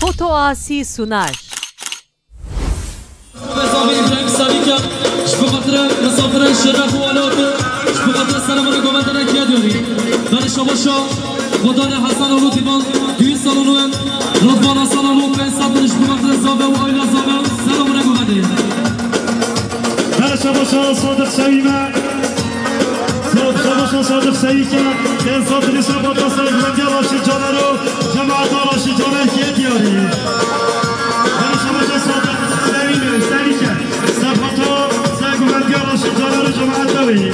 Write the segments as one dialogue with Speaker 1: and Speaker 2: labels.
Speaker 1: Fotoasi Sunaj.
Speaker 2: خدای حسن و دیوان دوی سالانو رضوان حسن و پنسات برش بمخر زاوه و آیلا زاوه سلام نگو بده
Speaker 3: در شباشا صادق شویمه شباشا صادق شویمه پنسات برش بمخر زاوه و راشی جانه رو جماعت راشی جانه که دیاری در شباشا صادق شویمه سریکه صفحاتو سگومندی راشی جانه رو جماعت دوی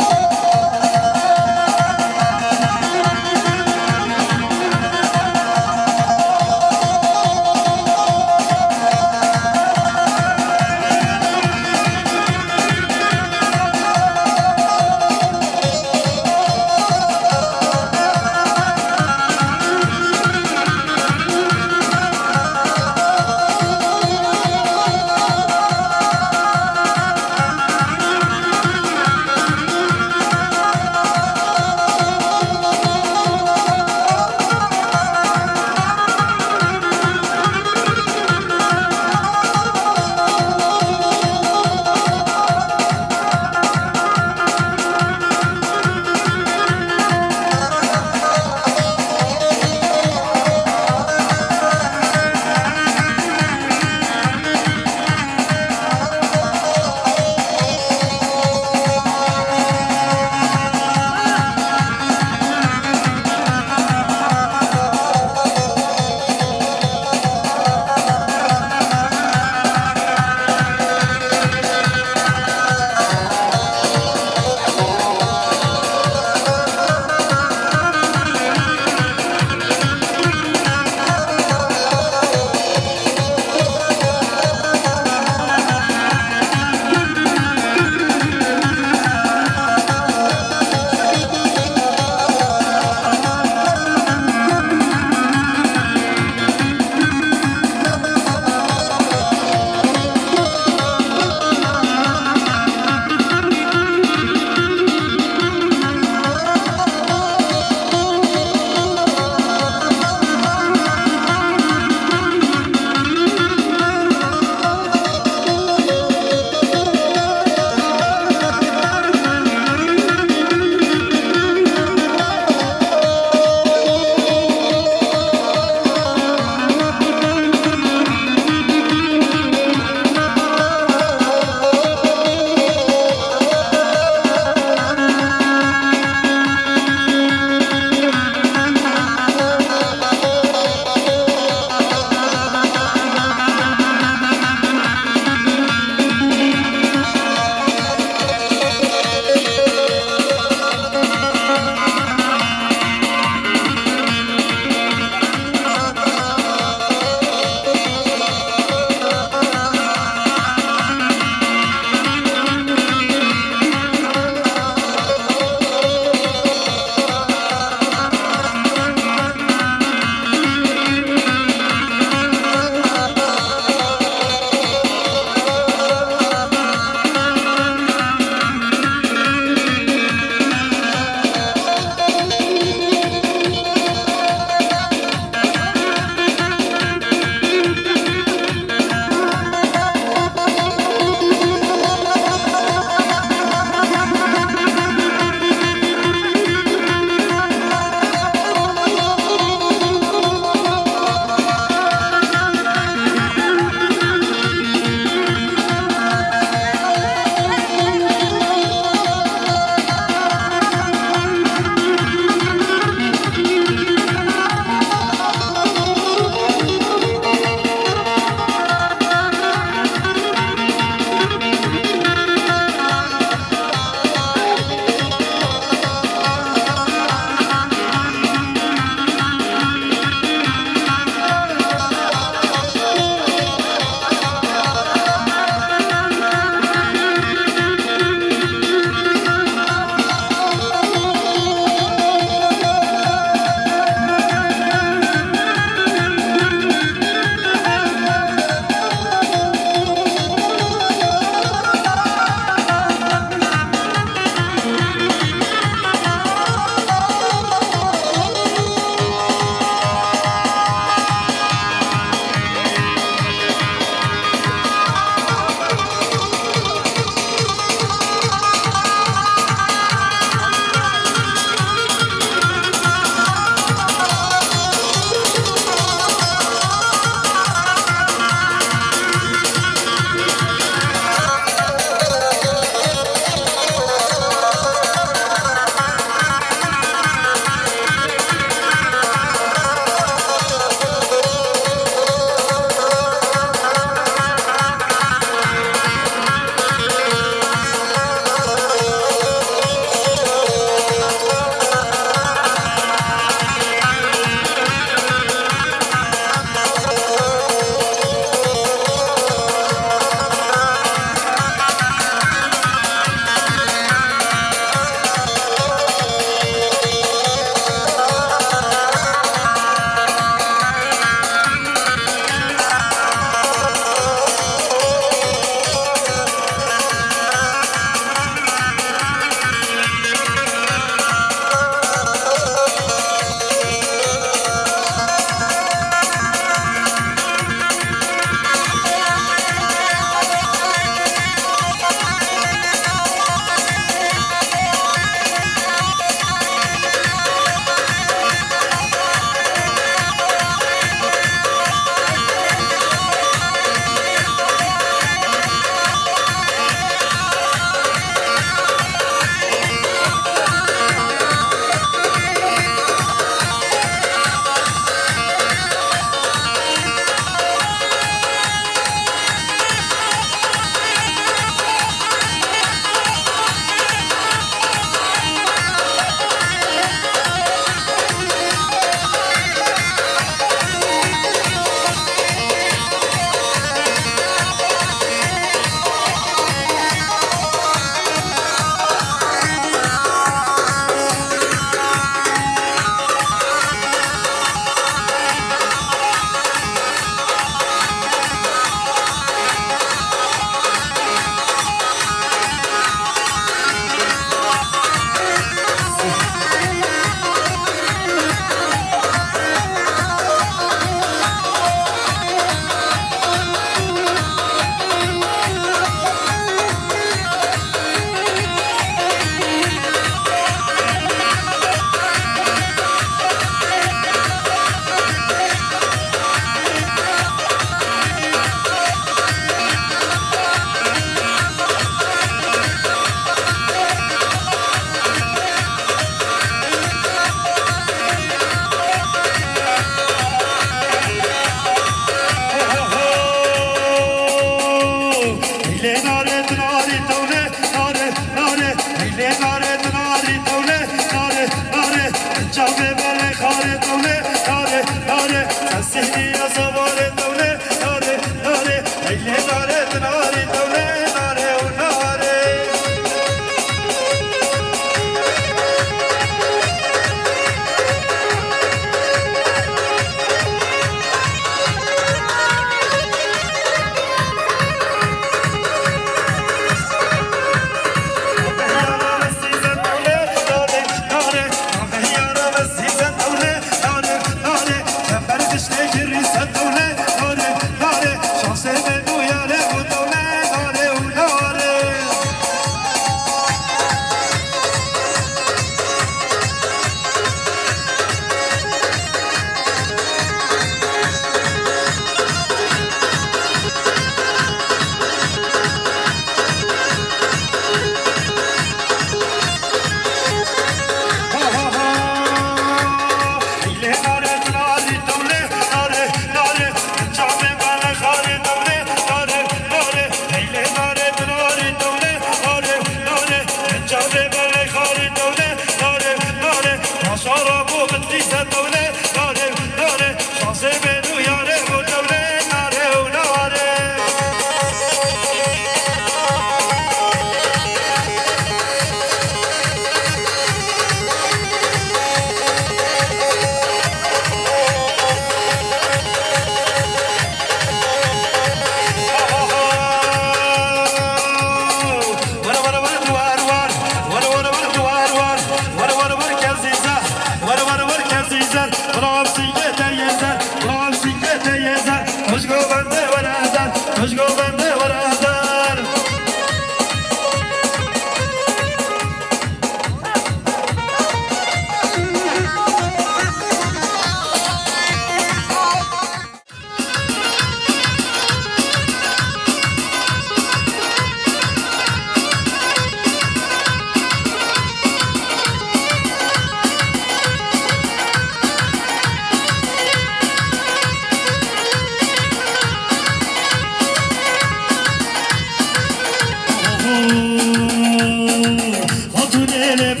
Speaker 3: لب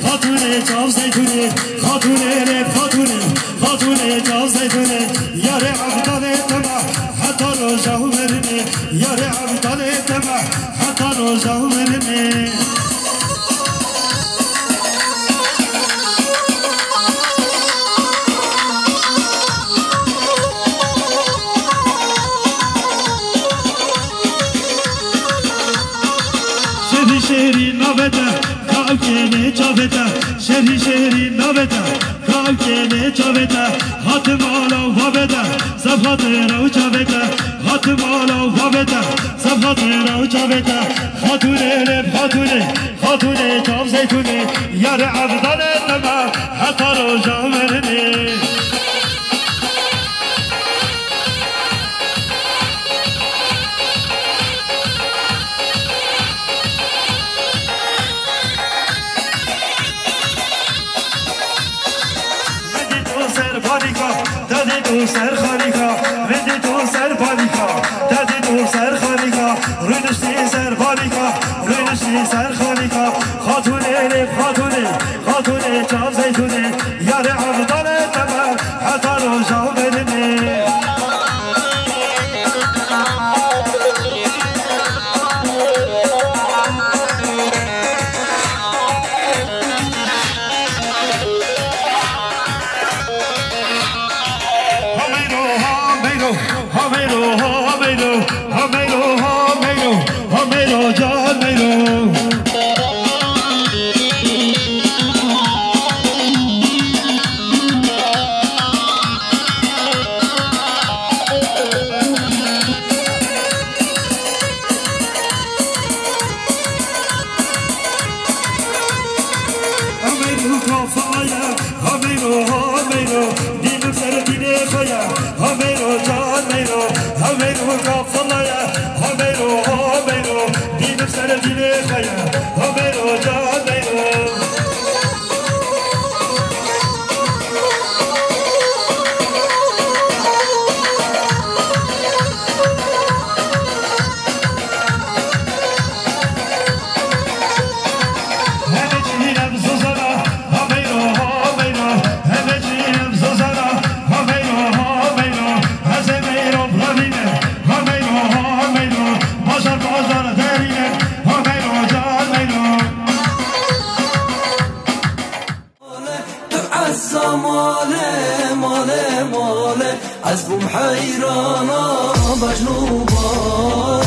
Speaker 3: خاتونه جاو زیتونه خاتونه لب خاتونه جاو زیتونه یار عبدال تما حتی روزاو مرنه یار عبدال تما حتی روزاو مرنه شهری نابده کاوکینه جابده شهری نابده کاوکینه جابده هات مالا وابده صفات رو جابده هات مالا وابده صفات رو جابده خاتونه لب خاتونه جام زیتونه یار عبدال تما حتی رو جامرنه دادی تو سر خانیکا ردی تو سر پانیکا دادی تو سر خانیکا روی سر پانیکا روی سر خانیکا خاتونه لب خاتونه جام زیتونه یار عبدال تما حتی روزاو مرنه
Speaker 1: از بوم حیرانا مجنوبانه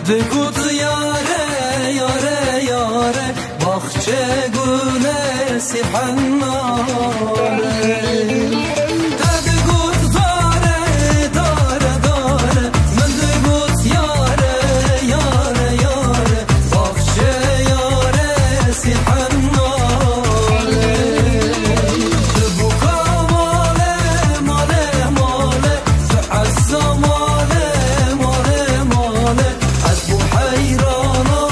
Speaker 1: بگو تو یاره یاره یاره باخچه گونه سیحناره بگو تو داره داره داره من بگو تو یاره یاره یاره باخچه یاره سیحناره بگو کاماله ماله ماله تو عزا ماله ماله ماله حیرانا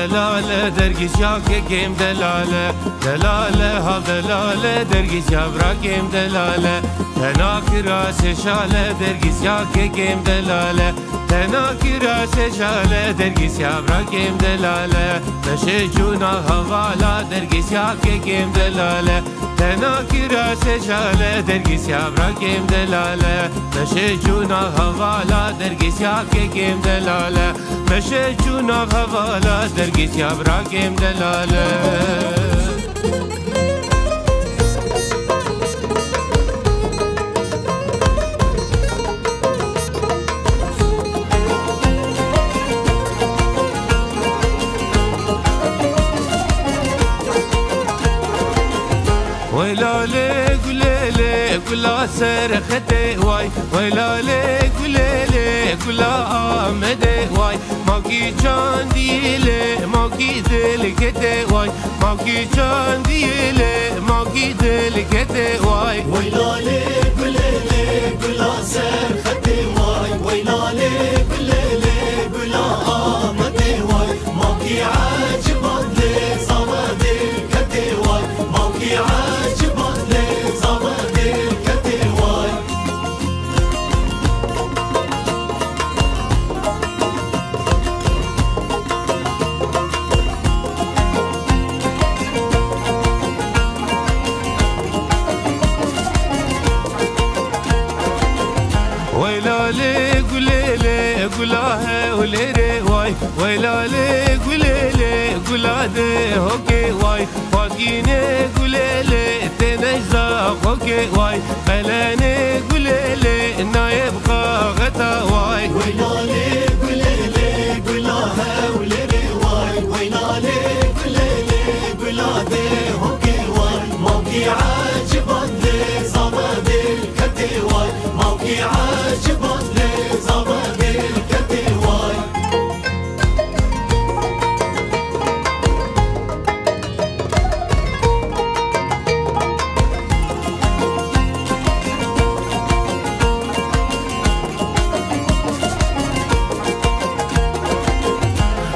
Speaker 4: دلاله درگیش یا که گیم دلاله ها دلاله درگیش یا برا گیم دلاله تناک راش شاله درگیش یا که گیم دلاله تناكي راس جالة درقيس يا براكيم دلالة مشي جونا هوالا درقيس يا كيكيم دلالة تناكي راس جالة درقيس يا براكيم دلالة مشي جونا هوالا درقيس يا كيكيم دلالة مشي جونا هوالا درقيس يا براكيم دلالة ويلالي قليلي كلا سرختي واي ويلالي قليلي كلا آمدي واي ماكي جان ديلي ماكي دلكتي واي ماكي جان ديلي ماكي دلكتي واي
Speaker 5: ويلالي قليلي كلا سرختي واي ويلالي قليلي كلا آمدي واي ماكي عاجبان لي صمدي الكتي واي ماكي عاجبان لي صمدي الكتي واي
Speaker 4: ويلالي قليلي قلاها وليري واي ويلالي قليلي قلاده هوكي واي فاقيني قليلي تنجزا خوكي واي قلاني قليلي نايب قاغتا واي
Speaker 5: ويلالي قليلي قلاها وليري واي ويلالي قليلي قلاده هوكي واي موكي عاجبان لي صمدي الكتي واي موكي عاجبان لي صمدي الكتي واي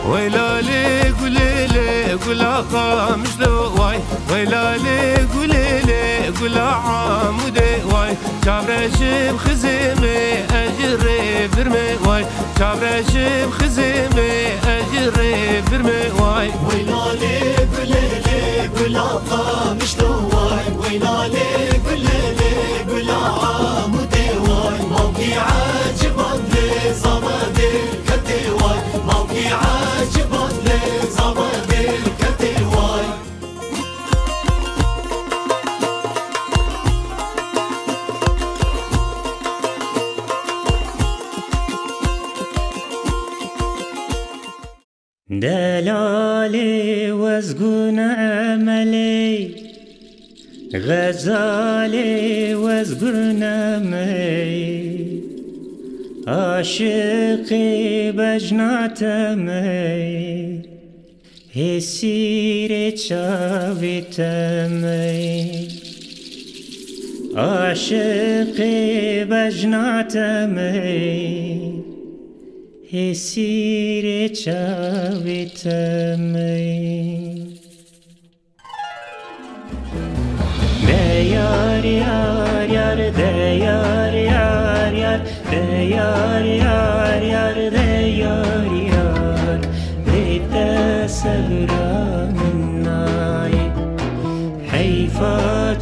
Speaker 4: ويلالي قليلي قلا قامش لو واي ويلالي قليلي قلا عامودي واي شابرش بخزيمي اجري برمي واي شابرش بخزيمي اجري برمي واي
Speaker 5: ويلالي قليلي قلا قامش لو واي ويلالي قليلي قلا عامودي واي موكي عاجبان لي صمدي الكتي واي موكي عاجبان لي صمدي الكتي واي
Speaker 6: دلالي وزقون عملي غزالي وزقون عملي عاشقي بجنات عملي هسيري شاويت عملي عاشقي بجنات عملي هسيري شاويت عملي Deyar yar yar deyar yar yar deyar yar yar deyar yar Rita sabran nay Hayfa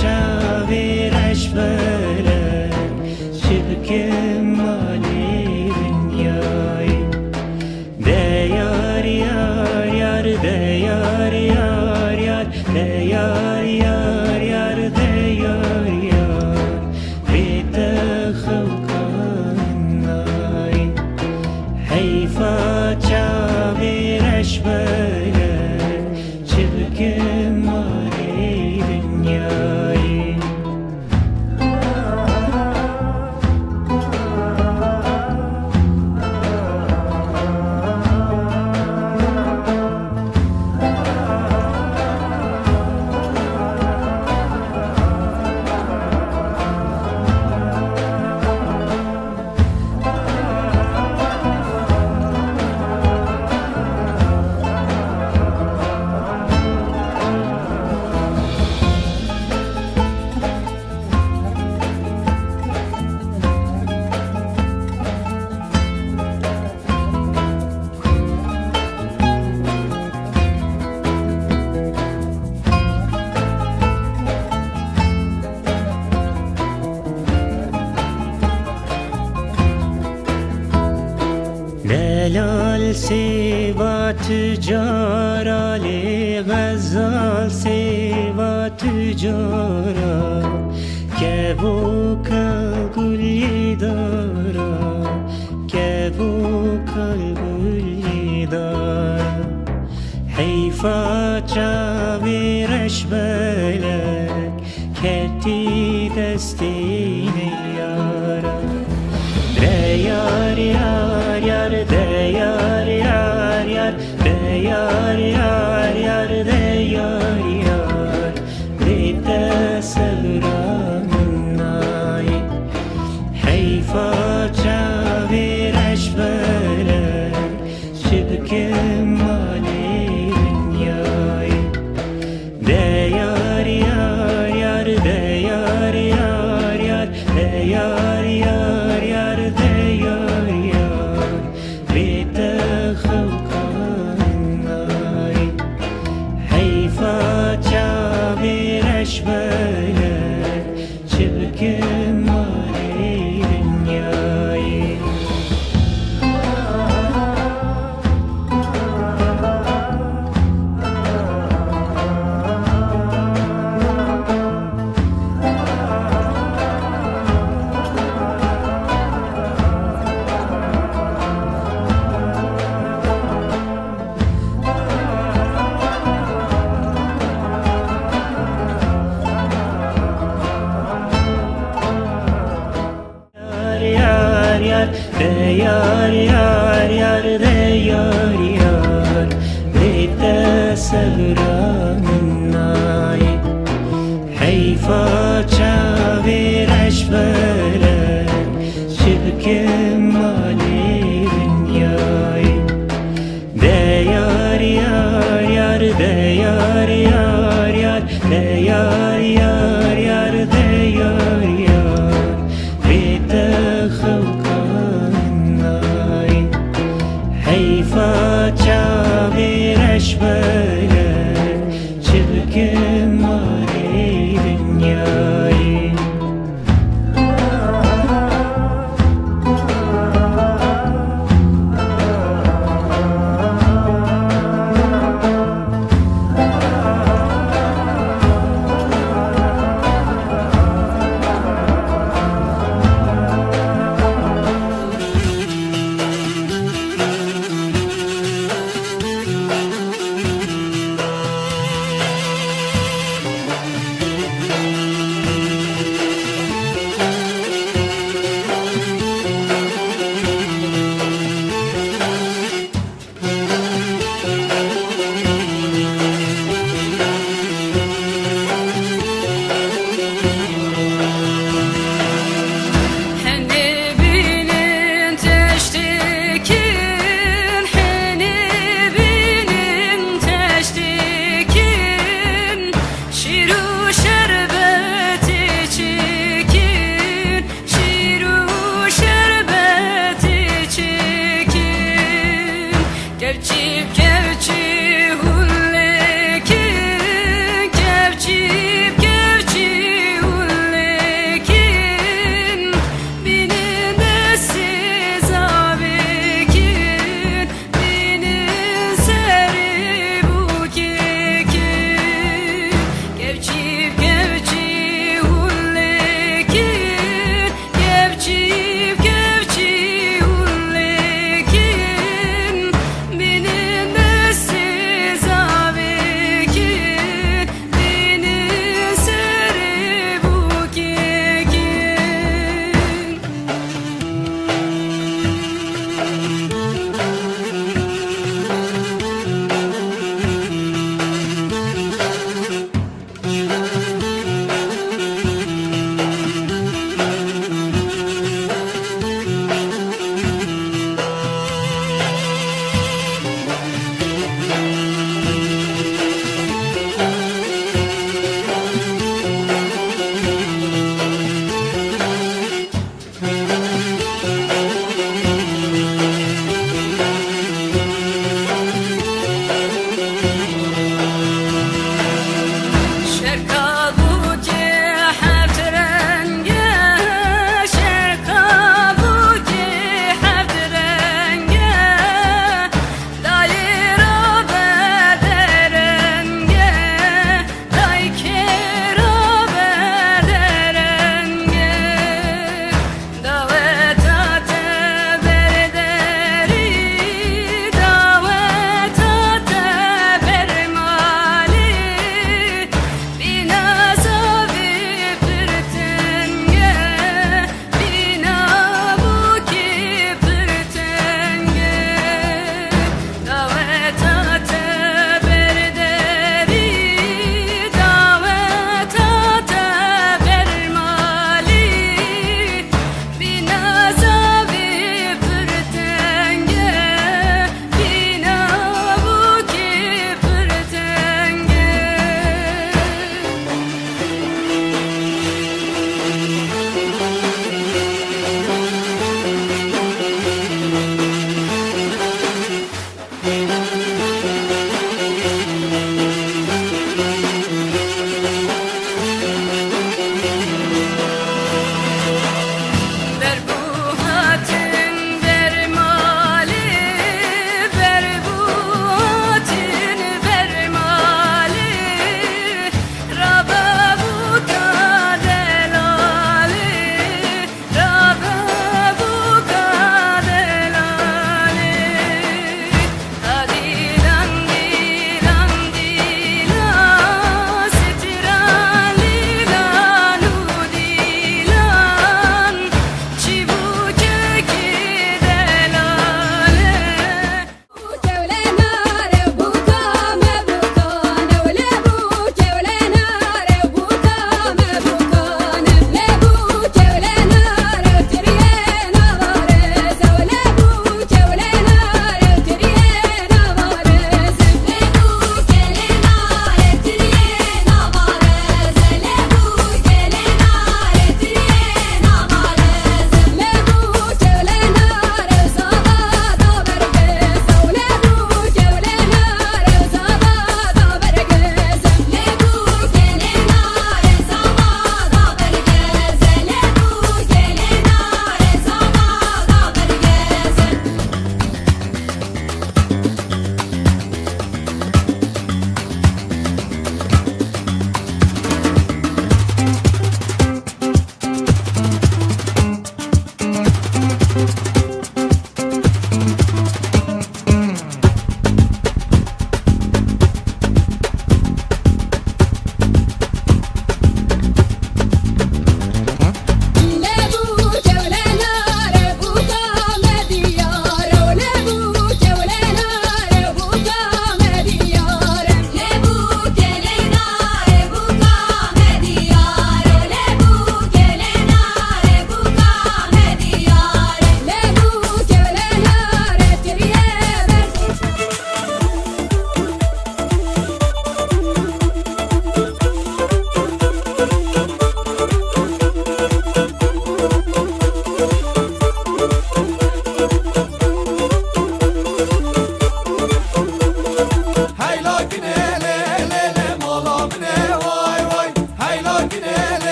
Speaker 6: çavir aşveren Şibkim mali dünyay Deyar yar yar deyar yar yar deyar yar yar deyar yar Rita khawkanay Hayfa çavir aşveren Şibkim mali dünyay تجارا لغزال سوا تجارا که و کل دارا که و کل دارا حیفا چاویرش بلک کتی دستین یارا دیار یار یار دیار یار یار دیار یار یار دیار یار بیت سلرامنای حیفا چاویرش بلک شبک مالی دنیای دیار یار یار دیار یار یار دیار یار یار دیار یار بیت خوکانای حیفا چاویرش بلک شبک مالی دنیای دیار یار یار دیار یار بیت سلرامنای حیفا چاویرش بلک شبک مالی دنیای دیار یار یار دیار یار یار دیار یار یار دیار یار بیت خوکانای حیفا چاویرش بلک شبک مالی دنیای
Speaker 7: Daire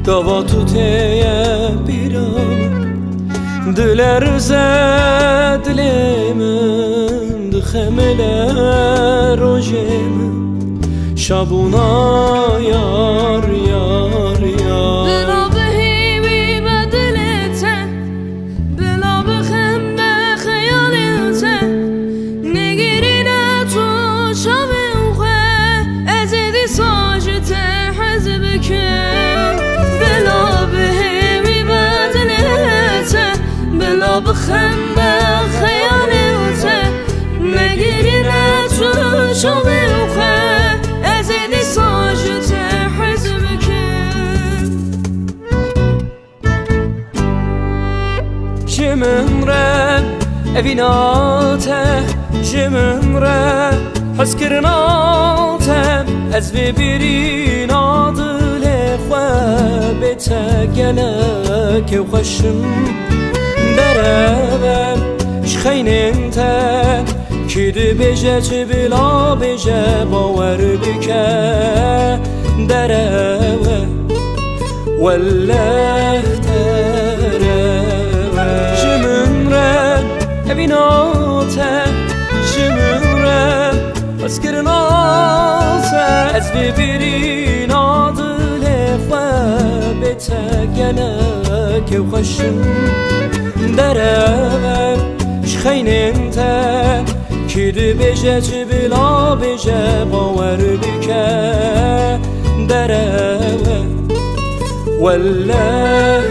Speaker 7: Dava tuteye biram Diler zedlimin Dixemele rojem Şabuna yar yar yar
Speaker 8: Bila behimi bedilete Bila bexembe xeyalete Negirine tu şabiuxe Ezedi sajete hezbeke Bila behimi bedilete Bila bexembe xeyalete Negirine tu şabiuxe Ezedi sajete hezbeke
Speaker 7: جمره اویناته جمره حس کرناته از ببیرین عادل خوابت گلک و خشم دربم شخیننته کد بجه چه بلا بجه باور بکه دربم والله بیناته جمره بس کرناته از ببیرین عادل خوابت گلک و خشم دربم شخیننته کد بجه چه بلا بجه باور بکه دربم والله